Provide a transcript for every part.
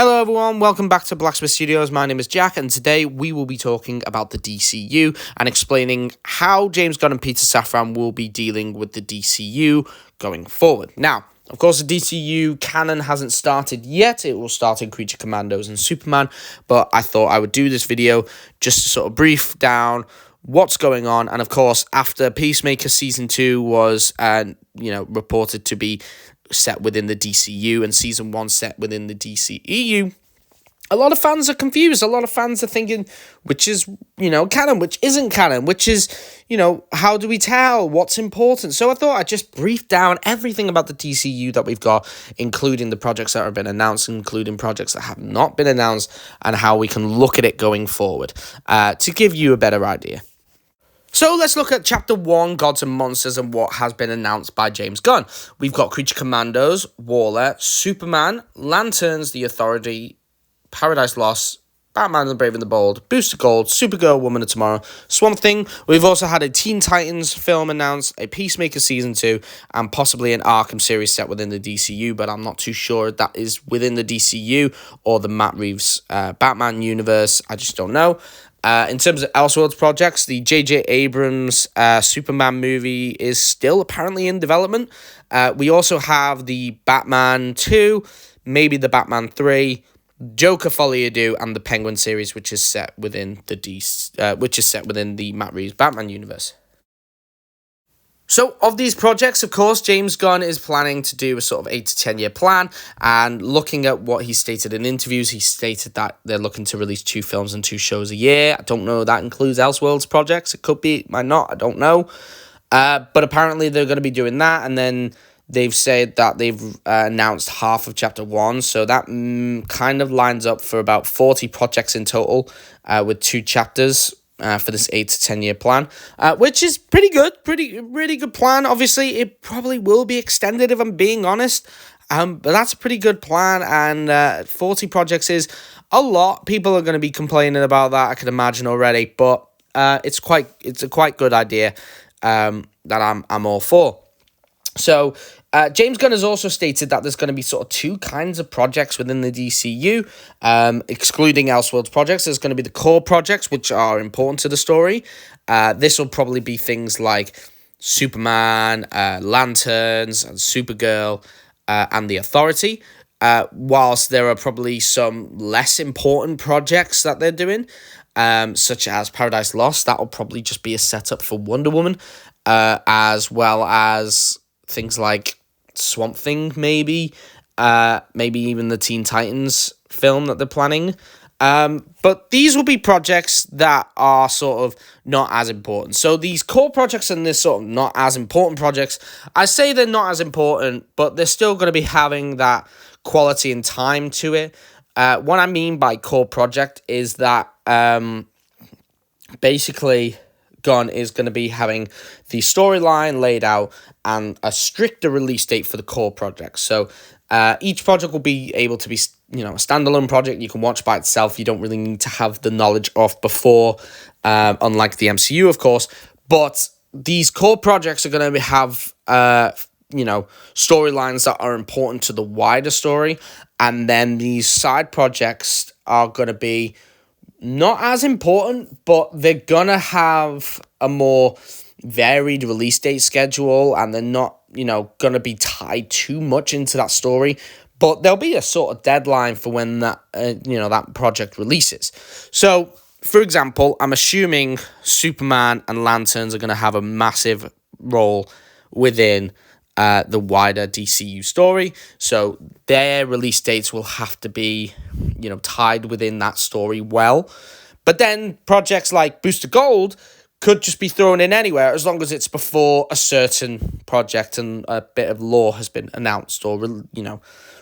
Hello everyone, welcome back to Blacksmith Studios. My name is Jack, and today we will be talking about the DCU and explaining how James Gunn and Peter Safran will be dealing with the DCU going forward. Now, of course, the DCU canon hasn't started yet. It will start in Creature Commandos and Superman, but I thought I would do this video just to sort of brief down what's going on. And of course, after Peacemaker Season 2 was, reported to be set within the DCU and Season 1 set within the DCEU, a lot of fans are confused. A lot of fans are thinking, which is, canon, which isn't canon, which is, how do we tell what's important? So I thought I'd just brief down everything about the DCU that we've got, including the projects that have been announced, including projects that have not been announced, and how we can look at it going forward to give you a better idea. So let's look at Chapter 1, Gods and Monsters, and what has been announced by James Gunn. We've got Creature Commandos, Waller, Superman, Lanterns, The Authority, Paradise Lost, Batman the Brave and the Bold, Booster Gold, Supergirl, Woman of Tomorrow, Swamp Thing. We've also had a Teen Titans film announced, a Peacemaker Season 2, and possibly an Arkham series set within the DCU, but I'm not too sure if that is within the DCU or the Matt Reeves Batman universe. I just don't know. In terms of Elseworlds projects, the J.J. Abrams Superman movie is still apparently in development. We also have the Batman 2, maybe the Batman 3, Joker Folie à Deux, and the Penguin series, which is set within the Matt Reeves Batman universe. So, of these projects, of course, James Gunn is planning to do a sort of 8 to 10 year plan, and looking at what he stated in interviews, he stated that they're looking to release 2 films and 2 shows a year. I don't know if that includes Elseworlds projects. It could be, it might not, I don't know. But apparently they're going to be doing that, and then they've said that they've announced half of Chapter 1, so that kind of lines up for about 40 projects in total, with 2 chapters. For this 8 to 10 year plan, which is pretty good, really good plan. Obviously, it probably will be extended if I'm being honest, but that's a pretty good plan, and 40 projects is a lot. People are going to be complaining about that, I can imagine already, but it's a quite good idea that I'm all for. So, James Gunn has also stated that there's going to be sort of 2 kinds of projects within the DCU, excluding Elseworlds projects. There's going to be the core projects, which are important to the story. This will probably be things like Superman, Lanterns, and Supergirl, and The Authority, whilst there are probably some less important projects that they're doing, such as Paradise Lost. That will probably just be a setup for Wonder Woman, as well as things like Swamp Thing, maybe even the Teen Titans film that they're planning. But these will be projects that are sort of not as important. So these core projects and this sort of not as important projects, I say they're not as important, but they're still going to be having that quality and time to it. What I mean by core project is that basically Gunn is going to be having the storyline laid out and a stricter release date for the core project. So each project will be able to be, a standalone project you can watch by itself. You don't really need to have the knowledge of before, unlike the MCU, of course. But these core projects are going to have, storylines that are important to the wider story. And then these side projects are going to be not as important, but they're going to have a more varied release date schedule, and they're not, going to be tied too much into that story. But there'll be a sort of deadline for when that, that project releases. So, for example, I'm assuming Superman and Lanterns are going to have a massive role within the wider DCU story. So their release dates will have to be, tied within that story well. But then projects like Booster Gold could just be thrown in anywhere as long as it's before a certain project and a bit of lore has been announced or,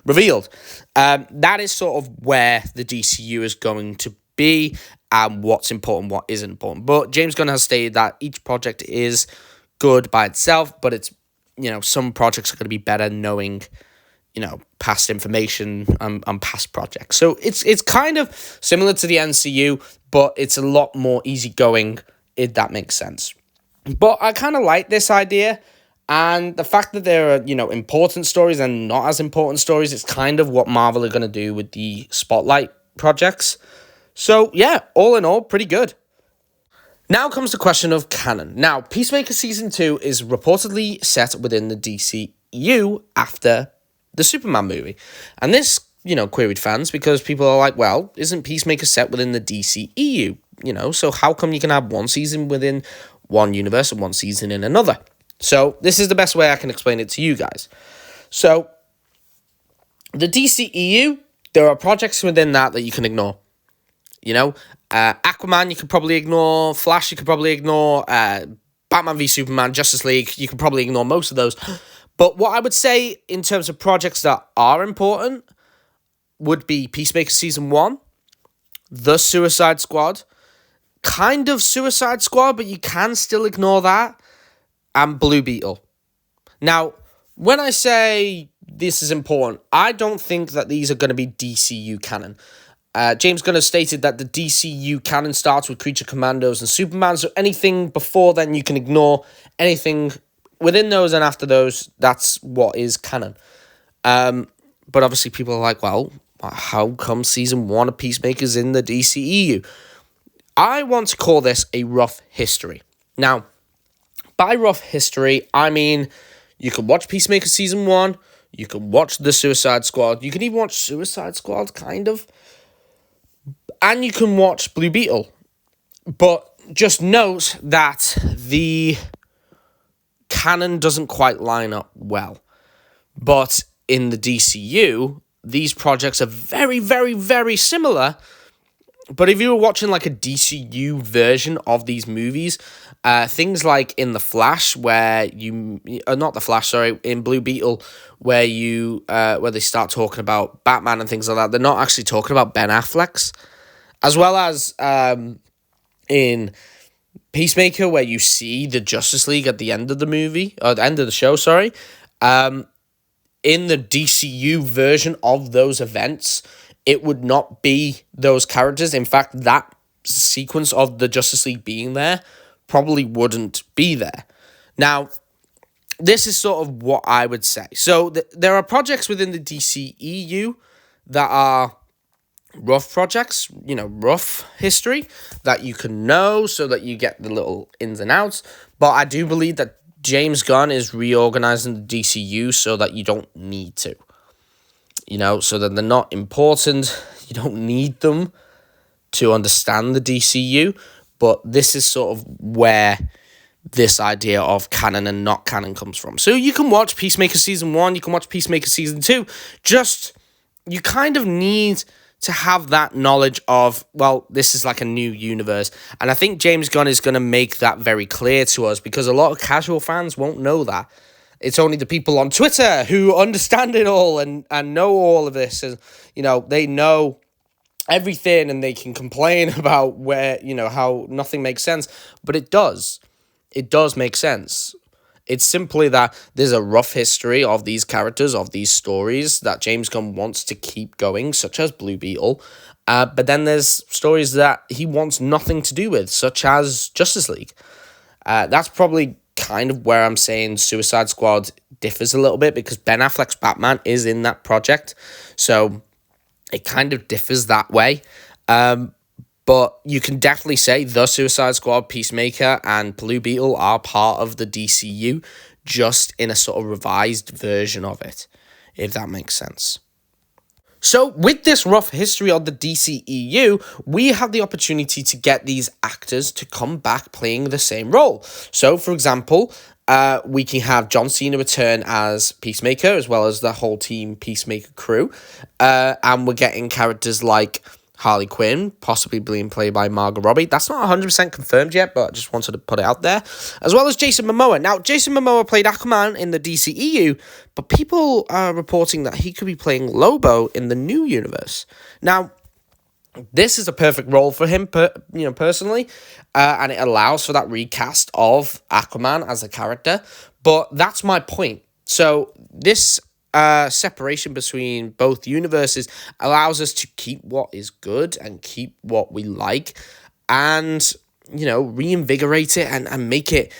revealed. That is sort of where the DCU is going to be and what's important, what isn't important. But James Gunn has stated that each project is good by itself, but it's, some projects are going to be better knowing, past information and past projects. So it's kind of similar to the MCU, but it's a lot more easygoing, if that makes sense. But I kind of like this idea. And the fact that there are, important stories and not as important stories, it's kind of what Marvel are going to do with the Spotlight projects. So, yeah, all in all, pretty good. Now comes the question of canon. Now, Peacemaker Season 2 is reportedly set within the DCU after the Superman movie. And this, queried fans because people are like, well, isn't Peacemaker set within the DCEU? So how come you can have one season within one universe and one season in another? So this is the best way I can explain it to you guys. So the DCEU, there are projects within that you can ignore. Aquaman, you could probably ignore. Flash, you could probably ignore. Batman v Superman, Justice League, you could probably ignore most of those. But what I would say in terms of projects that are important would be Peacemaker Season 1, The Suicide Squad, kind of Suicide Squad, but you can still ignore that, and Blue Beetle. Now, when I say this is important, I don't think that these are going to be DCU canon. James Gunn has stated that the DCU canon starts with Creature Commandos and Superman, so anything before then you can ignore. Anything within those and after those, that's what is canon. But obviously people are like, well, how come Season 1 of Peacemaker's in the DCEU? I want to call this a rough history. Now, by rough history, I mean you can watch Peacemaker Season 1, you can watch The Suicide Squad, you can even watch Suicide Squad, kind of, and you can watch Blue Beetle. But just note that the canon doesn't quite line up well. But in the DCU, these projects are very, very, very similar. But if you were watching like a DCU version of these movies, things like in The Flash, where in Blue Beetle, where they start talking about Batman and things like that, they're not actually talking about Ben Affleck's. As well as in Peacemaker, where you see the Justice League at the end of the movie, or the end of the show, sorry. In the DCU version of those events, it would not be those characters. In fact, that sequence of the Justice League being there probably wouldn't be there. Now, this is sort of what I would say. So there are projects within the DCEU that are rough projects, rough history that you can know so that you get the little ins and outs. But I do believe that James Gunn is reorganizing the DCU so that you don't need to. So that they're not important. You don't need them to understand the DCU. But this is sort of where this idea of canon and not canon comes from. So you can watch Peacemaker Season 1, you can watch Peacemaker Season 2. Just, you kind of need to have that knowledge of, well, this is like a new universe. And I think James Gunn is going to make that very clear to us, because a lot of casual fans won't know that. It's only the people on Twitter who understand it all and know all of this. And, they know everything and they can complain about where, how nothing makes sense. But it does. It does make sense. It's simply that there's a rough history of these characters, of these stories that James Gunn wants to keep going, such as Blue Beetle. But then there's stories that he wants nothing to do with, such as Justice League. That's probably kind of where I'm saying Suicide Squad differs a little bit, because Ben Affleck's Batman is in that project. So it kind of differs that way. But you can definitely say The Suicide Squad, Peacemaker, and Blue Beetle are part of the DCU, just in a sort of revised version of it, if that makes sense. So with this rough history of the DCEU, we have the opportunity to get these actors to come back playing the same role. So, for example, we can have John Cena return as Peacemaker, as well as the whole Team Peacemaker crew. And we're getting characters like Harley Quinn, possibly being played by Margot Robbie. That's not 100% confirmed yet, but I just wanted to put it out there. As well as Jason Momoa. Now, Jason Momoa played Aquaman in the DCEU, but people are reporting that he could be playing Lobo in the new universe. Now, this is a perfect role for him, personally, and it allows for that recast of Aquaman as a character. But that's my point. So this separation between both universes allows us to keep what is good and keep what we like, and reinvigorate it and make it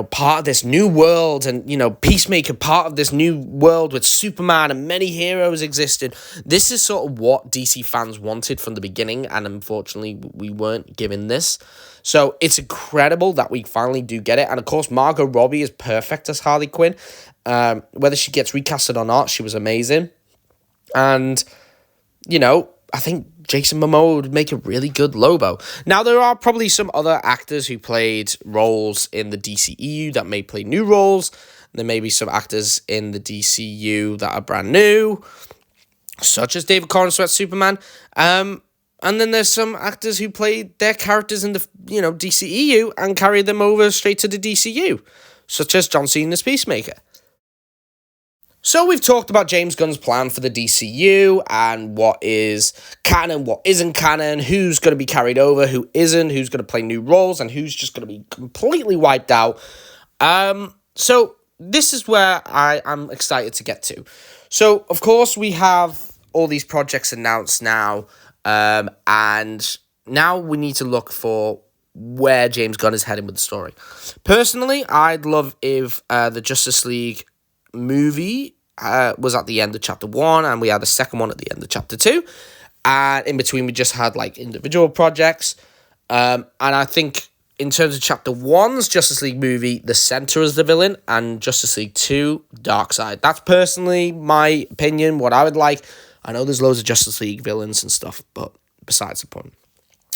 part of this new world, and, Peacemaker part of this new world with Superman and many heroes existed. This is sort of what DC fans wanted from the beginning, and unfortunately, we weren't given this. So it's incredible that we finally do get it. And of course, Margot Robbie is perfect as Harley Quinn. Whether she gets recasted or not, she was amazing. And, I think Jason Momoa would make a really good Lobo. Now, there are probably some other actors who played roles in the DCEU that may play new roles. There may be some actors in the DCU that are brand new, such as David Corenswet's Superman. And then there's some actors who played their characters in the, DCEU and carried them over straight to the DCU, such as John Cena's Peacemaker. So we've talked about James Gunn's plan for the DCU and what is canon, what isn't canon, who's going to be carried over, who isn't, who's going to play new roles, and who's just going to be completely wiped out. So this is where I am excited to get to. So, of course, we have all these projects announced now, and now we need to look for where James Gunn is heading with the story. Personally, I'd love if the Justice League movie was at the end of chapter 1, and we had a second one at the end of chapter 2, and in between we just had individual projects, and I think in terms of chapter 1's Justice League movie, the Center is the villain, and Justice League 2, Darkseid. That's personally my opinion, what I would like. I know there's loads of Justice League villains and stuff, but besides the point.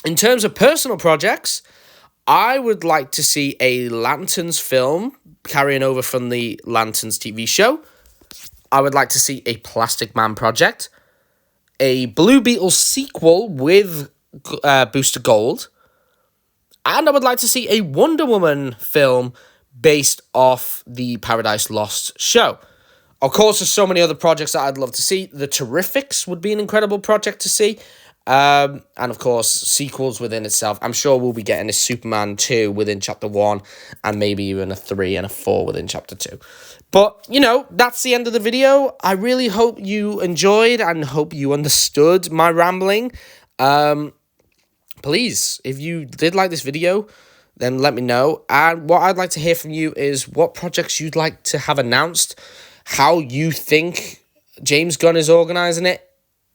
In terms of personal projects, I would like to see a Lanterns film carrying over from the Lanterns TV show. I would like to see a Plastic Man project, a Blue Beetle sequel with Booster Gold, and I would like to see a Wonder Woman film based off the Paradise Lost show. Of course, there's so many other projects that I'd love to see. The Terrifics would be an incredible project to see. And of course, sequels within itself. I'm sure we'll be getting a Superman 2 within chapter 1, and maybe even a 3 and a 4 within chapter 2. But, that's the end of the video. I really hope you enjoyed and hope you understood my rambling. Please, if you did like this video, then let me know. And what I'd like to hear from you is what projects you'd like to have announced, how you think James Gunn is organizing it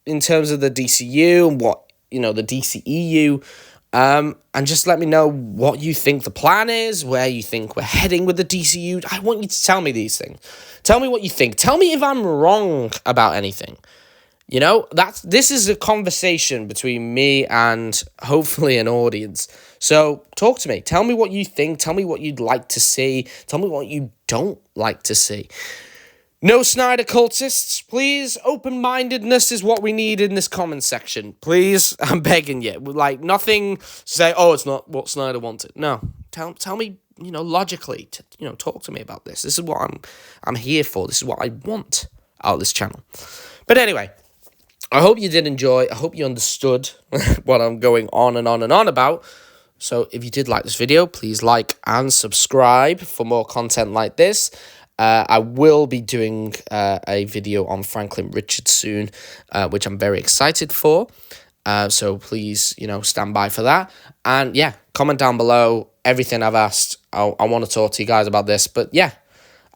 in terms of the DCU and what, the DCEU, and just let me know what you think the plan is, where you think we're heading with the DCU. I want you to tell me these things. Tell me what you think. Tell me if I'm wrong about anything. This is a conversation between me and hopefully an audience. So talk to me. Tell me what you think. Tell me what you'd like to see. Tell me what you don't like to see. No Snyder cultists, please. Open-mindedness is what we need in this comment section. Please, I'm begging you. Nothing to say, oh, it's not what Snyder wanted. No, tell me, logically, talk to me about this. This is what I'm here for. This is what I want out of this channel. But anyway, I hope you did enjoy. I hope you understood what I'm going on and on and on about. So if you did like this video, please like and subscribe for more content like this. I will be doing a video on Franklin Richards soon, which I'm very excited for. So please, stand by for that. And yeah, comment down below everything I've asked. I want to talk to you guys about this. But yeah,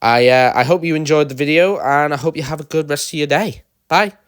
I hope you enjoyed the video, and I hope you have a good rest of your day. Bye.